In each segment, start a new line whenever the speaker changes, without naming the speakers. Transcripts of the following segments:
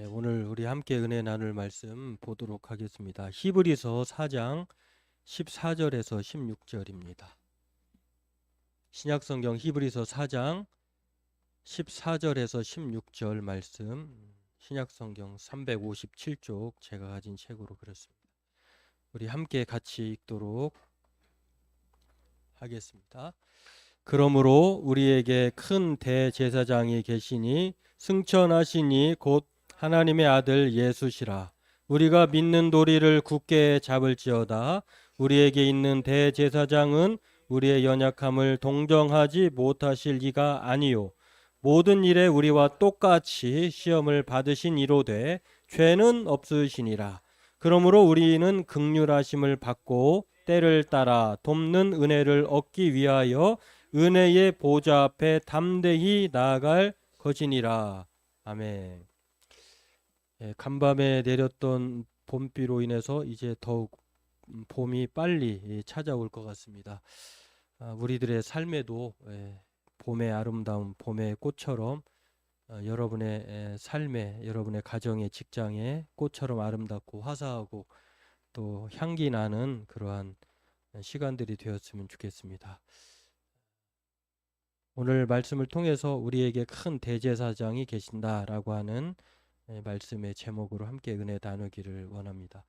오늘 우리 함께 은혜 나눌 말씀 보도록 하겠습니다. 히브리서 4장 14절에서 16절입니다. 신약성경 히브리서 4장 14절에서 16절 말씀, 신약성경 357쪽 제가 가진 책으로 그렇습니다. 우리 함께 같이 읽도록 하겠습니다. 그러므로 우리에게 큰 대제사장이 계시니 승천하시니 곧 하나님의 아들 예수시라. 우리가 믿는 도리를 굳게 잡을지어다. 우리에게 있는 대제사장은 우리의 연약함을 동정하지 못하실 이가 아니요 모든 일에 우리와 똑같이 시험을 받으신 이로되 죄는 없으시니라. 그러므로 우리는 긍휼하심을 받고 때를 따라 돕는 은혜를 얻기 위하여 은혜의 보좌 앞에 담대히 나아갈 것이니라. 아멘. 간밤에 내렸던 봄비로 인해서 이제 더욱 봄이 빨리 찾아올 것 같습니다. 우리들의 삶에도 봄의 아름다움, 봄의 꽃처럼 여러분의 삶에, 여러분의 가정의, 직장의 꽃처럼 아름답고 화사하고 또 향기 나는 그러한 시간들이 되었으면 좋겠습니다. 오늘 말씀을 통해서 우리에게 큰 대제사장이 계신다라고 하는 말씀의 제목으로 함께 은혜 나누기를 원합니다.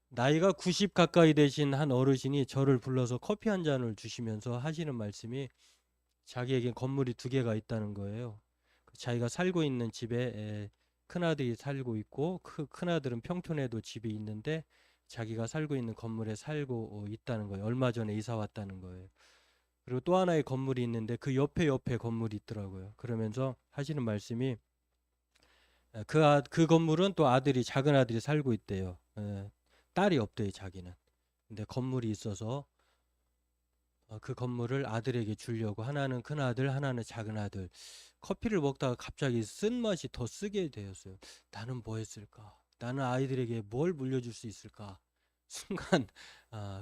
나이가 90 가까이 되신 한 어르신이 저를 불러서 커피 한 잔을 주시면서 하시는 말씀이 자기에게 건물이 2개가 있다는 거예요. 자기가 살고 있는 집에 큰아들이 살고 있고 그 큰아들은 평촌에도 집이 있는데 자기가 살고 있는 건물에 살고 있다는 거예요. 얼마 전에 이사 왔다는 거예요. 그리고 또 하나의 건물이 있는데 그 옆에 건물이 있더라고요. 그러면서 하시는 말씀이 그 건물은 또 작은 아들이 살고 있대요. 딸이 없대요, 자기는. 근데 건물이 있어서 그 건물을 아들에게 주려고 하나는 큰 아들, 하나는 작은 아들. 커피를 먹다가 갑자기 쓴맛이 더 쓰게 되었어요. 나는 뭐 했을까? 나는 아이들에게 뭘 물려줄 수 있을까? 순간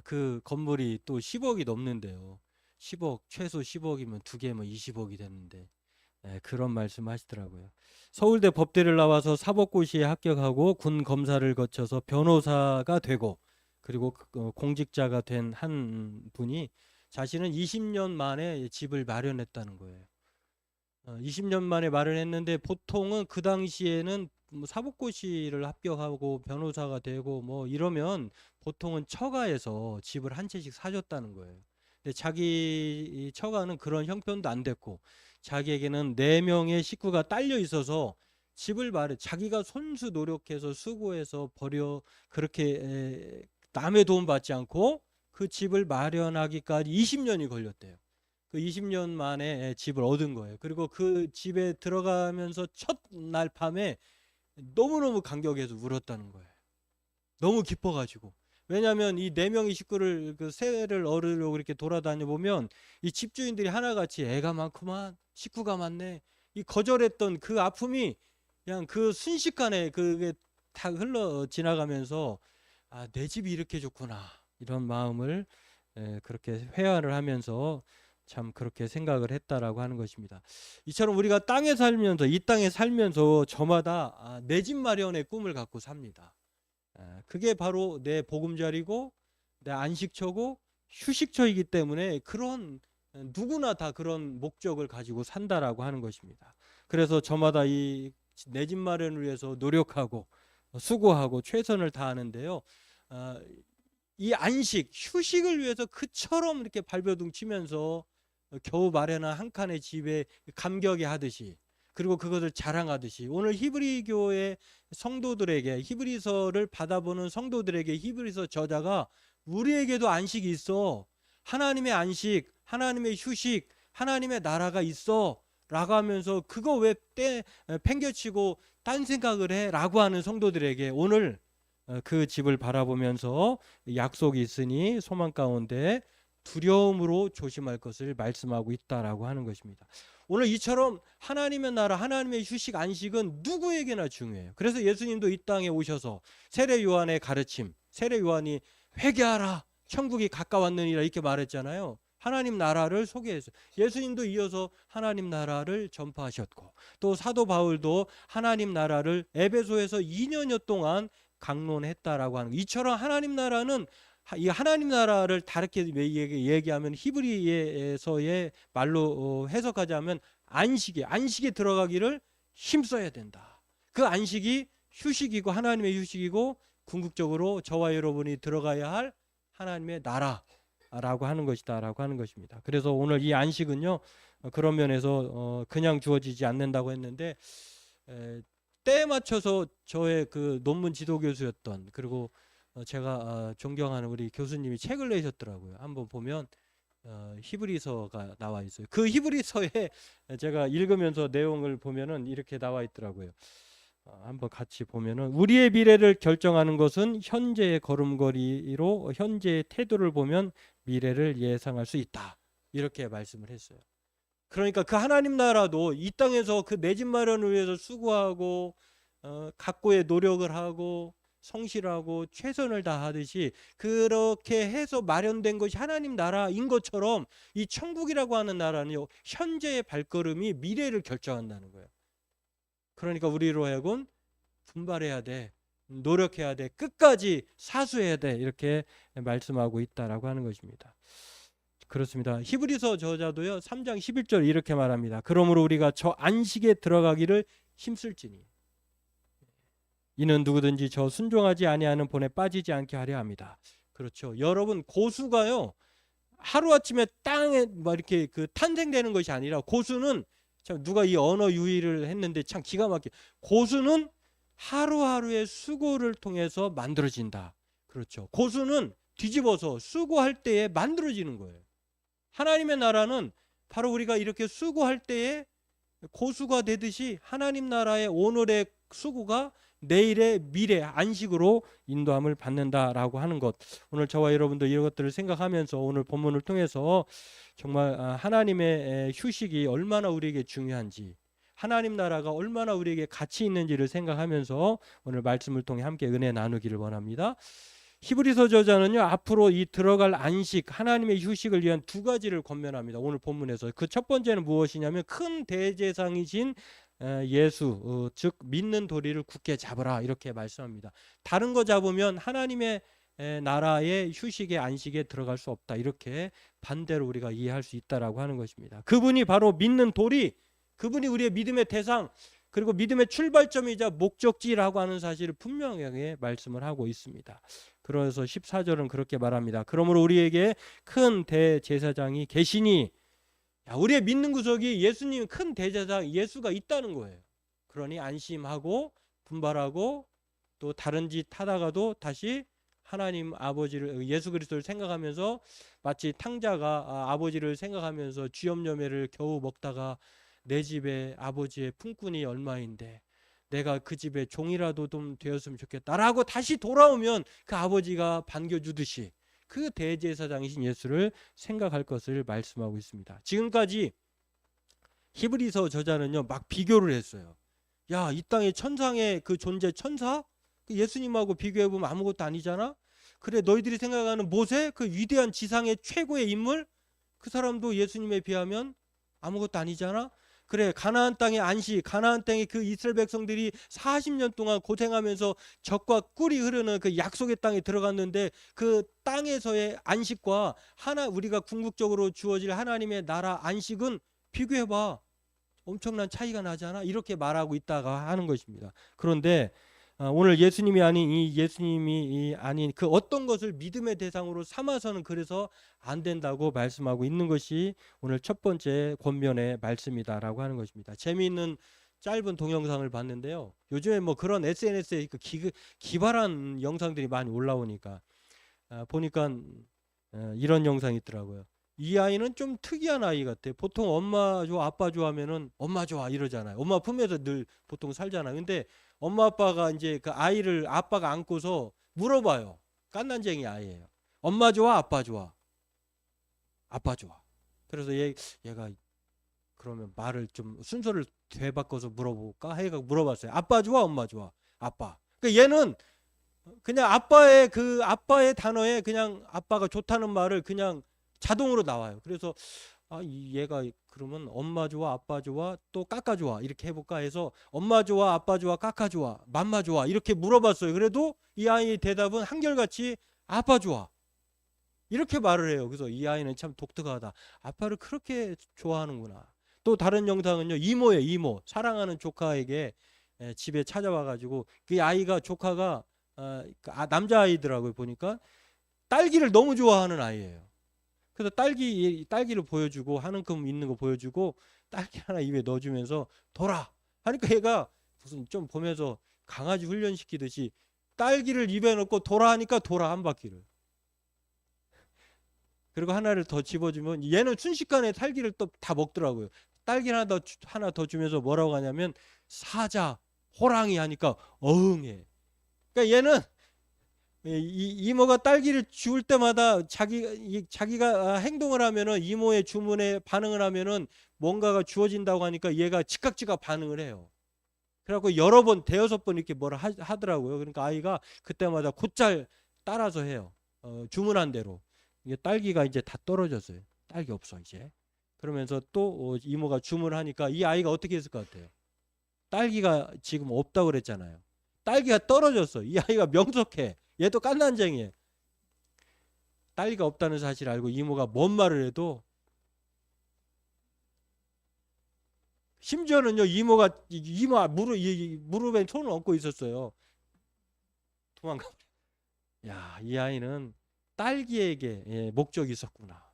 그 건물이 또 10억이 넘는데요. 10억, 최소 10억이면 2개면 20억이 되는데 그런 말씀 하시더라고요. 서울대 법대를 나와서 사법고시에 합격하고 군 검사를 거쳐서 변호사가 되고 그리고 공직자가 된 한 분이 자신은 20년 만에 집을 마련했다는 거예요. 20년 만에 마련했는데 보통은 그 당시에는 사법고시를 합격하고 변호사가 되고 뭐 이러면 보통은 처가에서 집을 한 채씩 사줬다는 거예요. 근데 자기 처가는 그런 형편도 안 됐고 자기에게는 4명의 식구가 딸려 있어서 집을 자기가 손수 노력해서 수고해서 그렇게 남의 도움 받지 않고 그 집을 마련하기까지 20년이 걸렸대요. 그 20년 만에 집을 얻은 거예요. 그리고 그 집에 들어가면서 첫날 밤에 너무너무 감격해서 울었다는 거예요. 너무 기뻐가지고. 왜냐하면 이 4명의 식구를 그 세를 얻으려고 이렇게 돌아다녀 보면 이 집주인들이 하나같이 애가 많구만, 식구가 많네. 이 거절했던 그 아픔이 그냥 그 순식간에 그게 다 흘러 지나가면서 내 집이 이렇게 좋구나 이런 마음을 그렇게 회화를 하면서 참 그렇게 생각을 했다라고 하는 것입니다. 이처럼 우리가 이 땅에 살면서 저마다 내 집 마련의 꿈을 갖고 삽니다. 그게 바로 내 보금자리고 내 안식처고 휴식처이기 때문에 누구나 다 그런 목적을 가지고 산다라고 하는 것입니다. 그래서 저마다 이 내 집 마련을 위해서 노력하고 수고하고 최선을 다하는데요. 이 휴식을 위해서 그처럼 이렇게 발버둥 치면서 겨우 마련한 한 칸의 집에 감격해 하듯이 그리고 그것을 자랑하듯이 오늘 히브리 교회 성도들에게 히브리서를 받아보는 성도들에게 히브리서 저자가 우리에게도 안식이 있어. 하나님의 안식, 하나님의 휴식, 하나님의 나라가 있어 라고 하면서 그거 왜 팽개치고 딴 생각을 해? 라고 하는 성도들에게 오늘 그 집을 바라보면서 약속이 있으니 소망 가운데 두려움으로 조심할 것을 말씀하고 있다라고 하는 것입니다. 오늘 이처럼 하나님의 나라, 하나님의 휴식, 안식은 누구에게나 중요해요. 그래서 예수님도 이 땅에 오셔서 세례 요한의 가르침, 세례 요한이 회개하라, 천국이 가까웠느니라 이렇게 말했잖아요. 하나님 나라를 소개했어요. 예수님도 이어서 하나님 나라를 전파하셨고, 또 사도 바울도 하나님 나라를 에베소에서 2년여 동안 강론했다라고 하는, 이처럼 하나님 나라는, 이 하나님 나라를 다르게 얘기하면 히브리에서의 말로 해석하자면 안식에 들어가기를 힘써야 된다. 그 안식이 휴식이고 하나님의 휴식이고 궁극적으로 저와 여러분이 들어가야 할 하나님의 나라라고 하는 것이다라고 하는 것입니다. 그래서 오늘 이 안식은요, 그런 면에서 그냥 주어지지 않는다고 했는데, 때에 맞춰서 저의 그 논문 지도 교수였던, 그리고 제가 존경하는 우리 교수님이 책을 내셨더라고요. 한번 보면 히브리서가 나와 있어요. 그 히브리서에 제가 읽으면서 내용을 보면은 이렇게 나와 있더라고요. 한번 같이 보면은, 우리의 미래를 결정하는 것은 현재의 걸음걸이로 현재의 태도를 보면 미래를 예상할 수 있다. 이렇게 말씀을 했어요. 그러니까 그 하나님 나라도 이 땅에서 그 내 집 마련을 위해서 수고하고 각고의 노력을 하고 성실하고 최선을 다하듯이 그렇게 해서 마련된 것이 하나님 나라인 것처럼, 이 천국이라고 하는 나라는요, 현재의 발걸음이 미래를 결정한다는 거예요. 그러니까 우리로 하여금 분발해야 돼, 노력해야 돼, 끝까지 사수해야 돼, 이렇게 말씀하고 있다라고 하는 것입니다. 그렇습니다. 히브리서 저자도요 3장 11절 이렇게 말합니다. 그러므로 우리가 저 안식에 들어가기를 힘쓸지니 이는 누구든지 저 순종하지 아니하는 본에 빠지지 않게 하려 합니다. 그렇죠. 여러분, 고수가요 하루아침에 땅에 막 이렇게 그 탄생되는 것이 아니라, 고수는 참, 누가 이 언어 유희를 했는데 참 기가 막혀. 고수는 하루하루의 수고를 통해서 만들어진다. 그렇죠. 고수는 뒤집어서 수고할 때에 만들어지는 거예요. 하나님의 나라는 바로 우리가 이렇게 수고할 때에 고수가 되듯이 하나님 나라의 오늘의 수고가 내일의 미래 안식으로 인도함을 받는다라고 하는 것, 오늘 저와 여러분도 이런 것들을 생각하면서 오늘 본문을 통해서 정말 하나님의 휴식이 얼마나 우리에게 중요한지, 하나님 나라가 얼마나 우리에게 가치 있는지를 생각하면서 오늘 말씀을 통해 함께 은혜 나누기를 원합니다. 히브리서 저자는요, 앞으로 이 들어갈 안식, 하나님의 휴식을 위한 두 가지를 권면합니다. 오늘 본문에서 그 첫 번째는 무엇이냐면, 큰 대제사장이신 예수, 즉 믿는 도리를 굳게 잡으라, 이렇게 말씀합니다. 다른 거 잡으면 하나님의 나라의 휴식의 안식에 들어갈 수 없다, 이렇게 반대로 우리가 이해할 수 있다라고 하는 것입니다. 그분이 바로 믿는 도리, 그분이 우리의 믿음의 대상, 그리고 믿음의 출발점이자 목적지라고 하는 사실을 분명하게 말씀을 하고 있습니다. 그래서 14절은 그렇게 말합니다. 그러므로 우리에게 큰 대제사장이 계시니, 우리의 믿는 구석이 예수님, 큰 대제사장 예수가 있다는 거예요. 그러니 안심하고 분발하고 또 다른 짓 하다가도 다시 하나님 아버지를, 예수 그리스도를 생각하면서, 마치 탕자가 아버지를 생각하면서 쥐염염회를 겨우 먹다가 내 집에 아버지의 품꾼이 얼마인데 내가 그 집에 종이라도 좀 되었으면 좋겠다라고 다시 돌아오면 그 아버지가 반겨주듯이 그 대제사장이신 예수를 생각할 것을 말씀하고 있습니다. 지금까지 히브리서 저자는요, 막 비교를 했어요. 야, 이 땅의 천상의 그 존재, 천사? 예수님하고 비교해보면 아무것도 아니잖아? 그래, 너희들이 생각하는 모세, 그 위대한 지상의 최고의 인물, 그 사람도 예수님에 비하면 아무것도 아니잖아? 그래, 가나안 땅의 안식, 가나안 땅의 그 이스라엘 백성들이 40년 동안 고생하면서 젖과 꿀이 흐르는 그 약속의 땅에 들어갔는데, 그 땅에서의 안식과 우리가 궁극적으로 주어질 하나님의 나라 안식은 비교해봐, 엄청난 차이가 나잖아, 이렇게 말하고 있다가 하는 것입니다. 그런데 오늘 예수님이 아닌 그 어떤 것을 믿음의 대상으로 삼아서는 그래서 안 된다고 말씀하고 있는 것이 오늘 첫 번째 권면의 말씀이다라고 하는 것입니다. 재미있는 짧은 동영상을 봤는데요, 요즘에 뭐 그런 SNS에 기발한 영상들이 많이 올라오니까 보니까 이런 영상이 있더라고요. 이 아이는 좀 특이한 아이 같아. 보통 엄마 좋아 아빠 좋아하면은 엄마 좋아 이러잖아요. 엄마 품에서 늘 보통 살잖아요. 근데 엄마 아빠가 이제 그 아이를 아빠가 안고서 물어봐요. 깐난쟁이 아이예요. 엄마 좋아 아빠 좋아? 아빠 좋아. 그래서 얘가 그러면 말을 좀 순서를 되바꿔서 물어볼까 해가 물어봤어요. 아빠 좋아 엄마 좋아? 아빠. 그러니까 얘는 그냥 아빠의 단어에 그냥 아빠가 좋다는 말을 그냥 자동으로 나와요. 그래서 얘가 그러면 엄마 좋아, 아빠 좋아, 또 까까 좋아 이렇게 해볼까 해서 엄마 좋아, 아빠 좋아, 까까 좋아, 맘마 좋아 이렇게 물어봤어요. 그래도 이 아이의 대답은 한결같이 아빠 좋아 이렇게 말을 해요. 그래서 이 아이는 참 독특하다. 아빠를 그렇게 좋아하는구나. 또 다른 영상은요, 이모예요. 이모. 사랑하는 조카에게 집에 찾아와가지고 그 아이가 조카가 남자아이더라고요. 보니까 딸기를 너무 좋아하는 아이예요. 그래서 딸기를 보여주고 하는 큼 있는 거 보여주고 딸기 하나 입에 넣어주면서 돌아 하니까 얘가 무슨 좀 보면서 강아지 훈련시키듯이 딸기를 입에 넣고 돌아 하니까 돌아 한 바퀴를. 그리고 하나를 더 집어주면 얘는 순식간에 딸기를 또 다 먹더라고요. 딸기 하나 더 주면서 뭐라고 하냐면 사자, 호랑이 하니까 어흥해. 그러니까 얘는 이모가 딸기를 줄 때마다 자기가 행동을 하면은 이모의 주문에 반응을 하면은 뭔가가 주어진다고 하니까 얘가 즉각즉각 반응을 해요. 그래갖고 여러 번 대여섯 번 이렇게 뭐라 하더라고요. 그러니까 아이가 그때마다 곧잘 따라서 해요. 주문한 대로. 이게 딸기가 이제 다 떨어졌어요. 딸기 없어 이제. 그러면서 또 이모가 주문하니까 이 아이가 어떻게 했을 것 같아요? 딸기가 지금 없다고 그랬잖아요. 딸기가 떨어졌어. 이 아이가 명석해. 얘도 깐난쟁이에요. 딸기가 없다는 사실을 알고 이모가 뭔 말을 해도 심지어는요 이모 무릎에 손을 얹고 있었어요. 도망가. 야, 이 아이는 딸기에게 목적이 있었구나.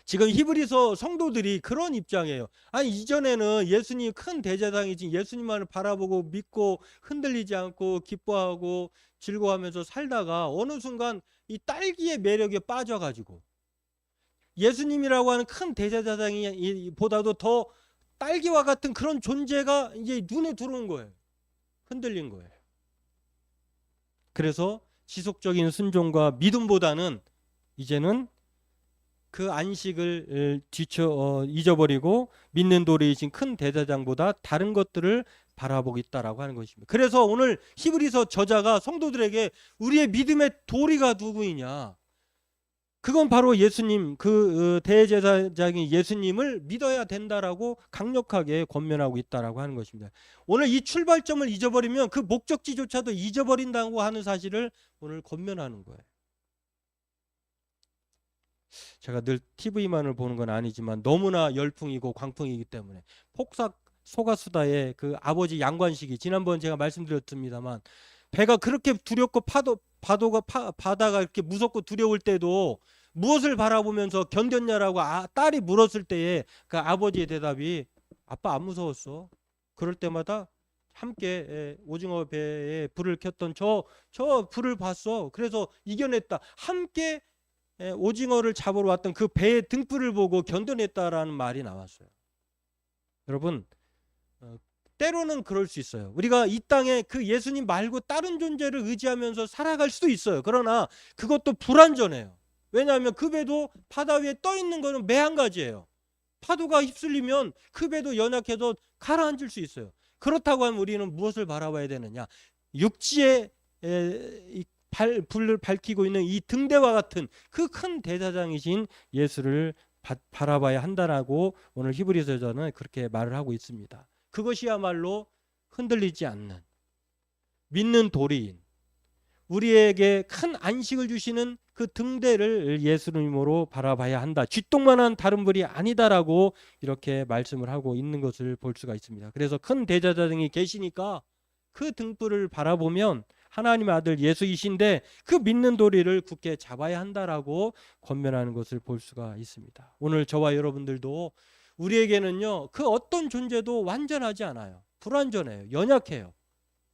지금 히브리서 성도들이 그런 입장이에요. 아니 이전에는 예수님 큰 대제사장이지 예수님만을 바라보고 믿고 흔들리지 않고 기뻐하고 즐거워하면서 살다가 어느 순간 이 딸기의 매력에 빠져가지고 예수님이라고 하는 큰 대제사장이 보다도 더 딸기와 같은 그런 존재가 이제 눈에 들어온 거예요. 흔들린 거예요. 그래서 지속적인 순종과 믿음보다는 이제는 그 안식을 잊어버리고 믿는 도리이신 큰 대제사장보다 다른 것들을 바라보고 있다라고 하는 것입니다. 그래서 오늘 히브리서 저자가 성도들에게 우리의 믿음의 도리가 누구이냐? 그건 바로 예수님, 그 대제사장인 예수님을 믿어야 된다라고 강력하게 권면하고 있다라고 하는 것입니다. 오늘 이 출발점을 잊어버리면 그 목적지조차도 잊어버린다고 하는 사실을 오늘 권면하는 거예요. 제가 늘 TV만을 보는 건 아니지만 너무나 열풍이고 광풍이기 때문에 폭삭 소가수다의 그 아버지 양관식이 지난번 제가 말씀드렸습니다만 배가 그렇게 두렵고 바다가 이렇게 무섭고 두려울 때도 무엇을 바라보면서 견뎠냐라고 딸이 물었을 때에 그 아버지의 대답이 아빠 안 무서웠어. 그럴 때마다 함께 오징어 배에 불을 켰던 저 불을 봤어. 그래서 이겨냈다. 함께 오징어를 잡으러 왔던 그 배의 등불을 보고 견뎌냈다라는 말이 나왔어요. 여러분 때로는 그럴 수 있어요. 우리가 이 땅에 그 예수님 말고 다른 존재를 의지하면서 살아갈 수도 있어요. 그러나 그것도 불완전해요. 왜냐하면 그 배도 바다 위에 떠 있는 거는 매 한 가지예요. 파도가 휩쓸리면 그 배도 연약해서 가라앉을 수 있어요. 그렇다고 하면 우리는 무엇을 바라봐야 되느냐? 육지에 불을 밝히고 있는 이 등대와 같은 그 큰 대제사장이신 예수를 바라봐야 한다라고 오늘 히브리서에서는 그렇게 말을 하고 있습니다. 그것이야말로 흔들리지 않는 믿는 도리인 우리에게 큰 안식을 주시는 그 등대를 예수님으로 바라봐야 한다. 쥐똥만한 다른 불이 아니다라고 이렇게 말씀을 하고 있는 것을 볼 수가 있습니다. 그래서 큰 대제사장이 계시니까 그 등불을 바라보면 하나님의 아들 예수이신데 그 믿는 도리를 굳게 잡아야 한다라고 권면하는 것을 볼 수가 있습니다. 오늘 저와 여러분들도 우리에게는요 그 어떤 존재도 완전하지 않아요. 불완전해요. 연약해요.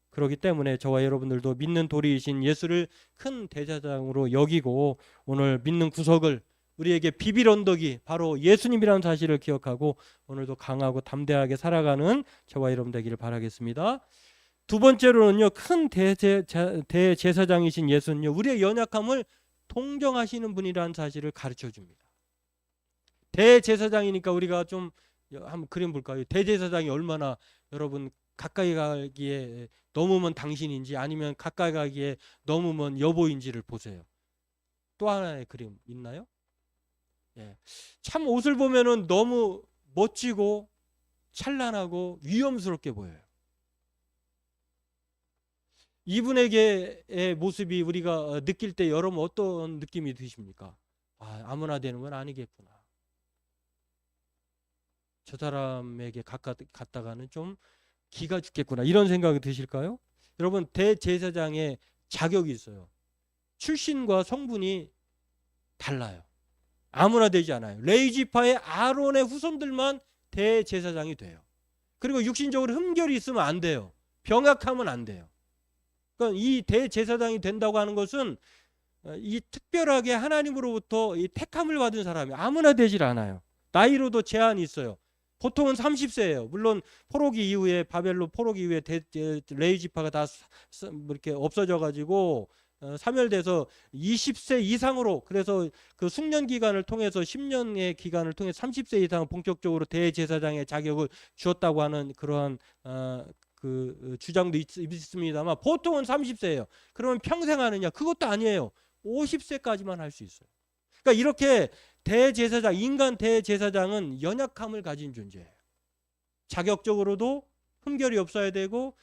그렇기 때문에 저와 여러분들도 믿는 도리이신 예수를 큰 대제사장으로 여기고 오늘 믿는 구석을 우리에게 비빌 언덕이 바로 예수님이라는 사실을 기억하고 오늘도 강하고 담대하게 살아가는 저와 여러분 되기를 바라겠습니다. 두 번째로는요 큰 대제사장이신 예수는요 우리의 연약함을 동정하시는 분이라는 사실을 가르쳐 줍니다. 대제사장이니까 우리가 좀 한번 그림 볼까요? 대제사장이 얼마나 여러분 가까이 가기에 넘으면 당신인지 아니면 가까이 가기에 넘으면 여보인지를 보세요. 또 하나의 그림 있나요? 예. 참 옷을 보면은 너무 멋지고 찬란하고 위험스럽게 보여요. 이분에게의 모습이 우리가 느낄 때 여러분 어떤 느낌이 드십니까? 아무나 되는 건 아니겠구나. 저 사람에게 갔다가는 좀 기가 죽겠구나. 이런 생각이 드실까요? 여러분, 대제사장의 자격이 있어요. 출신과 성분이 달라요. 아무나 되지 않아요. 레위지파의 아론의 후손들만 대제사장이 돼요. 그리고 육신적으로 흠결이 있으면 안 돼요. 병약하면 안 돼요. 그러니까 이 대제사장이 된다고 하는 것은 이 특별하게 하나님으로부터 이 택함을 받은 사람이 아무나 되질 않아요. 나이로도 제한이 있어요. 보통은 30세예요. 물론 포로기 이후에 바벨론 포로기 이후에 레위 지파가 다 이렇게 없어져 가지고 사멸돼서 20세 이상으로, 그래서 그 숙련 기간을 통해서 10년의 기간을 통해 30세 이상 본격적으로 대제사장의 자격을 주었다고 하는 그러한 그 주장도 있습니다만 보통은 30세예요. 그러면 평생 하느냐? 그것도 아니에요. 50세까지만 할 수 있어요. 그러니까 이렇게 대제사장, 인간 대제사장은 연약함을 가진 존재예요. 자격적으로도 흠결이 없어야 되고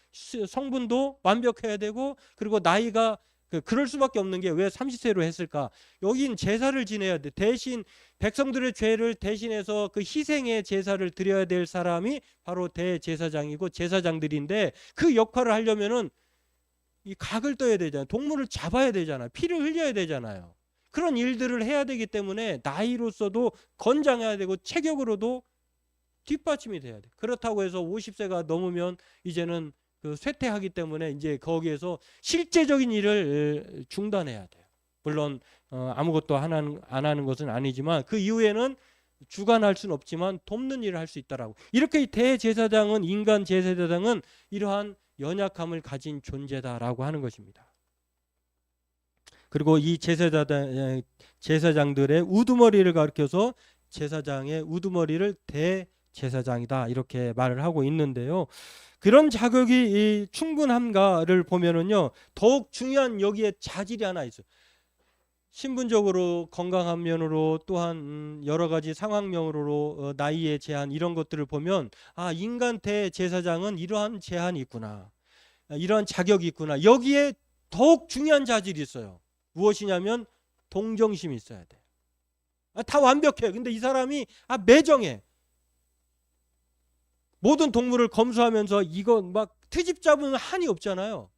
성분도 완벽해야 되고, 그리고 나이가 그럴 수밖에 없는 게 왜 30세로 했을까? 여긴 제사를 지내야 돼. 대신 백성들의 죄를 대신해서 그 희생의 제사를 드려야 될 사람이 바로 대제사장이고 제사장들인데, 그 역할을 하려면은 이 각을 떠야 되잖아요. 동물을 잡아야 되잖아요. 피를 흘려야 되잖아요. 그런 일들을 해야 되기 때문에 나이로서도 건장해야 되고 체격으로도 뒷받침이 돼야 돼. 그렇다고 해서 50세가 넘으면 이제는 그 쇠퇴하기 때문에 이제 거기에서 실제적인 일을 중단해야 돼요. 물론 아무것도 안 하는 것은 아니지만 그 이후에는 주관할 수는 없지만 돕는 일을 할 수 있다라고. 이렇게 대제사장은, 인간 제사장은 이러한 연약함을 가진 존재다라고 하는 것입니다. 그리고 이 제사장들의 우두머리를 가리켜서 제사장의 우두머리를 대제사장이다 이렇게 말을 하고 있는데요. 그런 자격이 충분한가를 보면은요, 더욱 중요한 여기에 자질이 하나 있어요. 신분적으로 건강한 면으로, 또한 여러 가지 상황명으로 나이의 제한 이런 것들을 보면 인간 대제사장은 이러한 제한이 있구나, 이러한 자격이 있구나. 여기에 더욱 중요한 자질이 있어요. 무엇이냐면 동정심이 있어야 돼. 다 완벽해. 근데 이 사람이 매정해. 모든 동물을 검수하면서 이거 막 트집 잡으면 한이 없잖아요.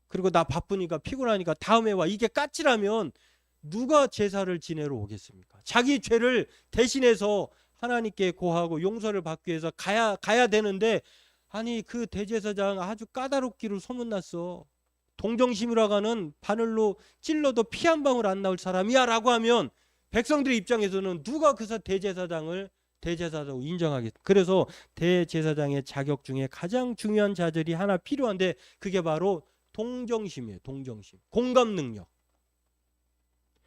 그리고 나 바쁘니까 피곤하니까 다음에 와. 이게 까칠하면 누가 제사를 지내러 오겠습니까? 자기 죄를 대신해서 하나님께 고하고 용서를 받기 위해서 가야 되는데, 아니 그 대제사장 아주 까다롭기로 소문났어. 동정심이라고 하는 바늘로 찔러도 피 한 방울 안 나올 사람이야 라고 하면 백성들의 입장에서는 누가 그 대제사장을 대제사장으로 인정하겠습니까? 그래서 대제사장의 자격 중에 가장 중요한 자질이 하나 필요한데, 그게 바로 동정심이에요. 동정심, 공감 능력.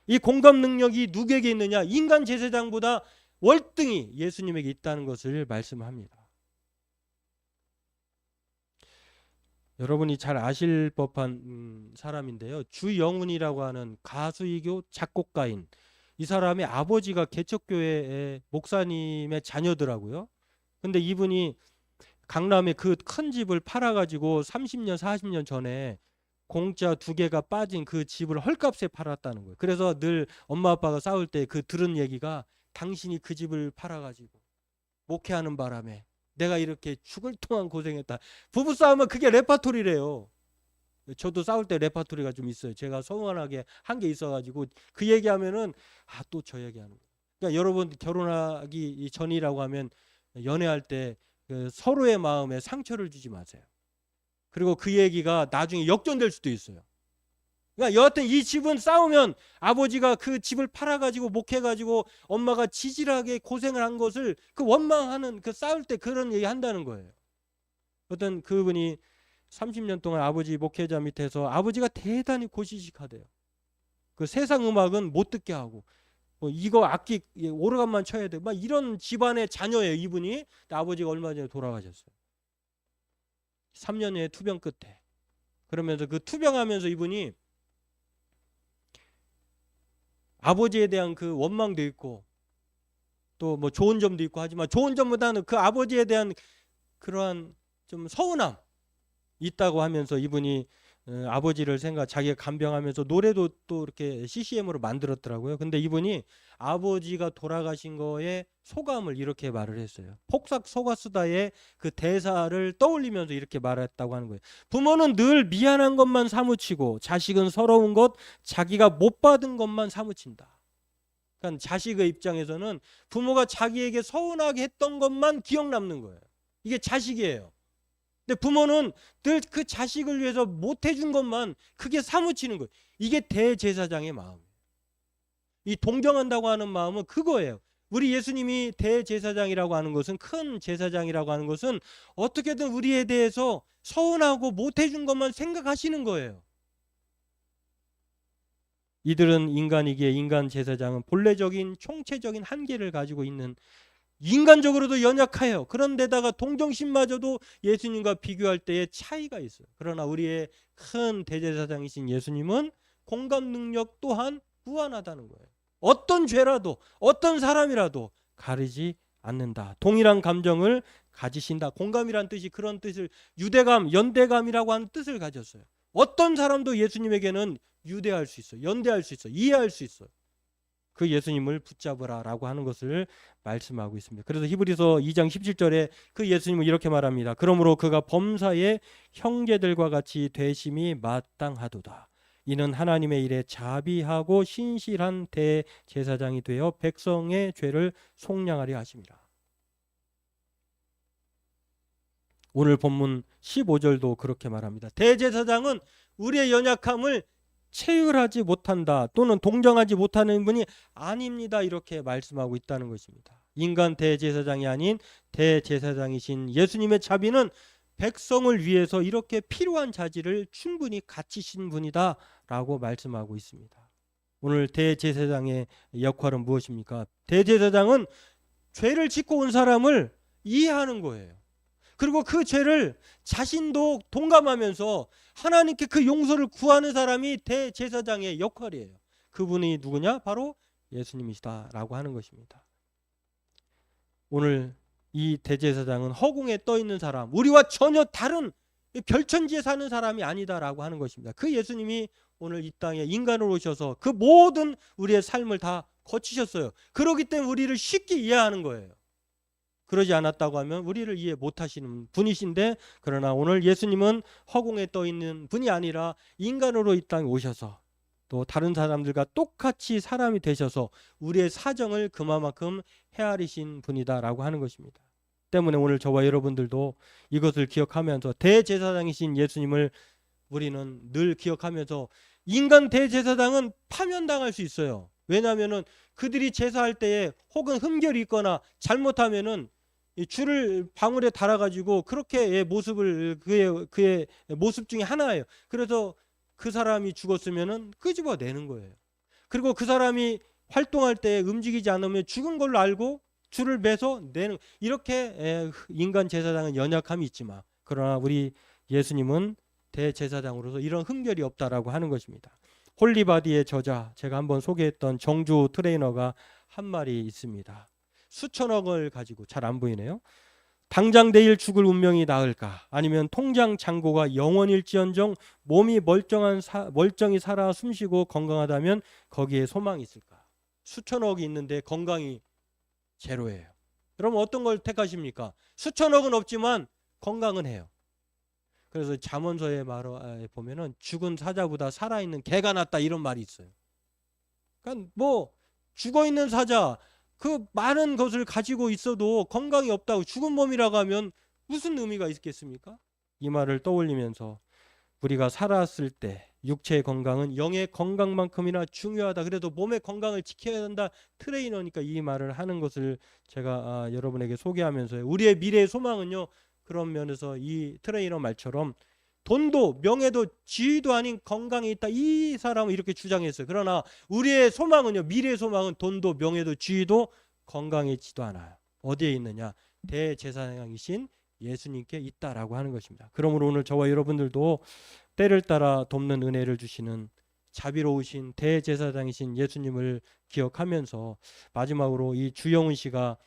이 공감 능력이 누구에게 있느냐? 인간 제사장보다 월등히 예수님에게 있다는 것을 말씀합니다. 여러분이 잘 아실 법한 사람인데요. 주영훈이라고 하는 가수이고 작곡가인, 이 사람의 아버지가 개척교회의 목사님의 자녀더라고요. 근데 이분이 강남에 그 큰 집을 팔아가지고 30년 40년 전에 공짜 2개가 빠진 그 집을 헐값에 팔았다는 거예요. 그래서 늘 엄마 아빠가 싸울 때 들은 얘기가, 당신이 그 집을 팔아가지고 목회하는 바람에 내가 이렇게 죽을 동안 고생했다. 부부싸움은 그게 레파토리래요. 저도 싸울 때 레파토리가 좀 있어요. 제가 서운하게 한 게 있어가지고 그 얘기하면은 또 저 얘기하는 거예요. 그러니까 여러분, 결혼하기 전이라고 하면 연애할 때 서로의 마음에 상처를 주지 마세요. 그리고 그 얘기가 나중에 역전될 수도 있어요. 그러니까 여하튼 이 집은 싸우면 아버지가 그 집을 팔아가지고 목해가지고 엄마가 지질하게 고생을 한 것을 원망하는, 싸울 때 그런 얘기 한다는 거예요. 어떤 그분이 30년 동안 아버지 목회자 밑에서 아버지가 대단히 고지식하대요. 그 세상 음악은 못 듣게 하고, 이거 악기 오르간만 쳐야 돼, 막 이런 집안의 자녀예요 이분이. 아버지가 얼마 전에 돌아가셨어요. 3년의 투병 끝에. 그러면서 그 투병하면서 이분이 아버지에 대한 그 원망도 있고 또 뭐 좋은 점도 있고 하지만 좋은 점보다는 그 아버지에 대한 그러한 좀 서운함 있다고 하면서 이분이 아버지를 자기가 간병하면서 노래도 또 이렇게 CCM으로 만들었더라고요. 근데 이분이 아버지가 돌아가신 거에 소감을 이렇게 말을 했어요. 폭삭 속았수다의 그 대사를 떠올리면서 이렇게 말했다고 하는 거예요. 부모는 늘 미안한 것만 사무치고 자식은 서러운 것, 자기가 못 받은 것만 사무친다. 그러니까 자식의 입장에서는 부모가 자기에게 서운하게 했던 것만 기억 남는 거예요. 이게 자식이에요. 근데 부모는 늘 그 자식을 위해서 못 해준 것만 크게 사무치는 거예요. 이게 대제사장의 마음이에요. 이 동정한다고 하는 마음은 그거예요. 우리 예수님이 대제사장이라고 하는 것은, 큰 제사장이라고 하는 것은 어떻게든 우리에 대해서 서운하고 못 해준 것만 생각하시는 거예요. 이들은 인간이기에 인간 제사장은 본래적인 총체적인 한계를 가지고 있는, 인간적으로도 연약해요. 그런데다가 동정심마저도 예수님과 비교할 때의 차이가 있어요. 그러나 우리의 큰 대제사장이신 예수님은 공감 능력 또한 무한하다는 거예요. 어떤 죄라도 어떤 사람이라도 가리지 않는다. 동일한 감정을 가지신다. 공감이란 뜻이 그런 뜻을, 유대감, 연대감이라고 하는 뜻을 가졌어요. 어떤 사람도 예수님에게는 유대할 수 있어요. 연대할 수 있어요. 이해할 수 있어요. 그 예수님을 붙잡으라라고 하는 것을 말씀하고 있습니다. 그래서 히브리서 2장 17절에 그 예수님은 이렇게 말합니다. 그러므로 그가 범사의 형제들과 같이 되심이 마땅하도다. 이는 하나님의 일에 자비하고 신실한 대제사장이 되어 백성의 죄를 속량하려 하심이라. 오늘 본문 15절도 그렇게 말합니다. 대제사장은 우리의 연약함을 체휼하지 못한다 또는 동정하지 못하는 분이 아닙니다. 이렇게 말씀하고 있다는 것입니다. 인간 대제사장이 아닌 대제사장이신 예수님의 자비는 백성을 위해서 이렇게 필요한 자질을 충분히 갖추신 분이다 라고 말씀하고 있습니다. 오늘 대제사장의 역할은 무엇입니까? 대제사장은 죄를 짓고 온 사람을 이해하는 거예요. 그리고 그 죄를 자신도 동감하면서 하나님께 그 용서를 구하는 사람이 대제사장의 역할이에요. 그분이 누구냐? 바로 예수님이시다라고 하는 것입니다. 오늘 이 대제사장은 허공에 떠 있는 사람, 우리와 전혀 다른 별천지에 사는 사람이 아니다라고 하는 것입니다. 그 예수님이 오늘 이 땅에 인간으로 오셔서 그 모든 우리의 삶을 다 거치셨어요. 그렇기 때문에 우리를 쉽게 이해하는 거예요. 그러지 않았다고 하면 우리를 이해 못하시는 분이신데, 그러나 오늘 예수님은 허공에 떠 있는 분이 아니라 인간으로 이 땅에 오셔서 또 다른 사람들과 똑같이 사람이 되셔서 우리의 사정을 그만큼 헤아리신 분이다라고 하는 것입니다. 때문에 오늘 저와 여러분들도 이것을 기억하면서 대제사장이신 예수님을 우리는 늘 기억하면서, 인간 대제사장은 파면당할 수 있어요. 왜냐하면은 그들이 제사할 때에 혹은 흠결이 있거나 잘못하면은 이 줄을 방울에 달아가지고 그렇게 모습을, 그의 모습 중에 하나예요. 그래서 그 사람이 죽었으면은 끄집어내는 거예요. 그리고 그 사람이 활동할 때 움직이지 않으면 죽은 걸로 알고 줄을 매서 내는, 이렇게 인간 제사장은 연약함이 있지만, 그러나 우리 예수님은 대제사장으로서 이런 흠결이 없다라고 하는 것입니다. 홀리바디의 저자, 제가 한번 소개했던 정주 트레이너가 한 말이 있습니다. 수천억을 가지고, 잘 안 보이네요. 당장 내일 죽을 운명이 나을까, 아니면 통장 잔고가 영원일지언정 몸이 멀쩡히 살아 숨쉬고 건강하다면 거기에 소망이 있을까? 수천억이 있는데 건강이 제로예요. 그럼 어떤 걸 택하십니까? 수천억은 없지만 건강은 해요. 그래서 잠언서의 말에 보면은 죽은 사자보다 살아있는 개가 낫다, 이런 말이 있어요. 그러니까 뭐 죽어있는 사자, 그 많은 것을 가지고 있어도 건강이 없다고, 죽은 몸이라고 하면 무슨 의미가 있겠습니까? 이 말을 떠올리면서 우리가 살았을 때 육체의 건강은 영의 건강만큼이나 중요하다. 그래도 몸의 건강을 지켜야 한다. 트레이너니까 이 말을 하는 것을 제가 여러분에게 소개하면서요. 우리의 미래의 소망은요, 그런 면에서 이 트레이너 말처럼 돈도 명예도 지위도 아닌 건강에 있다, 이 사람은 이렇게 주장했어요. 그러나 우리의 소망은요, 미래의 소망은 돈도 명예도 지위도 건강에 있지도 않아요. 어디에 있느냐? 대제사장이신 예수님께 있다라고 하는 것입니다. 그러므로 오늘 저와 여러분들도 때를 따라 돕는 은혜를 주시는 자비로우신 대제사장이신 예수님을 기억하면서 마지막으로 이 주영훈 씨가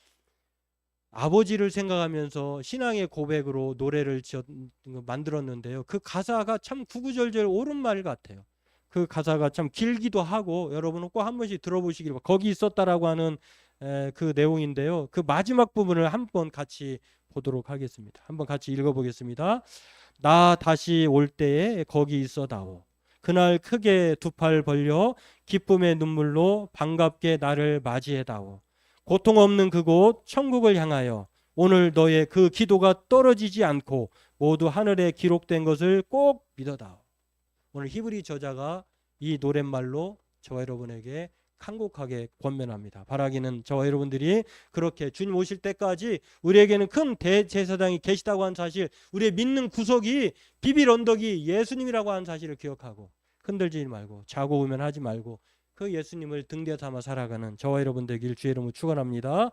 아버지를 생각하면서 신앙의 고백으로 노래를 만들었는데요. 그 가사가 참 구구절절 옳은 말 같아요. 그 가사가 참 길기도 하고 여러분은 꼭 한 번씩 들어보시길 바랍니다. 거기 있었다라고 하는 그 내용인데요. 그 마지막 부분을 한번 같이 보도록 하겠습니다. 한번 같이 읽어보겠습니다. 나 다시 올 때에 거기 있어다오. 그날 크게 두 팔 벌려 기쁨의 눈물로 반갑게 나를 맞이해다오. 고통 없는 그곳 천국을 향하여 오늘 너의 그 기도가 떨어지지 않고 모두 하늘에 기록된 것을 꼭 믿어다오. 오늘 히브리 저자가 이 노랫말로 저와 여러분에게 간곡하게 권면합니다. 바라기는 저와 여러분들이 그렇게 주님 오실 때까지 우리에게는 큰 대제사장이 계시다고 하는 사실, 우리의 믿는 구석이 비빌 언덕이 예수님이라고 하는 사실을 기억하고 흔들지 말고 자고 우면 하지 말고 그 예수님을 등대 삼아 살아가는 저와 여러분 되길 주의 이름으로 축원합니다.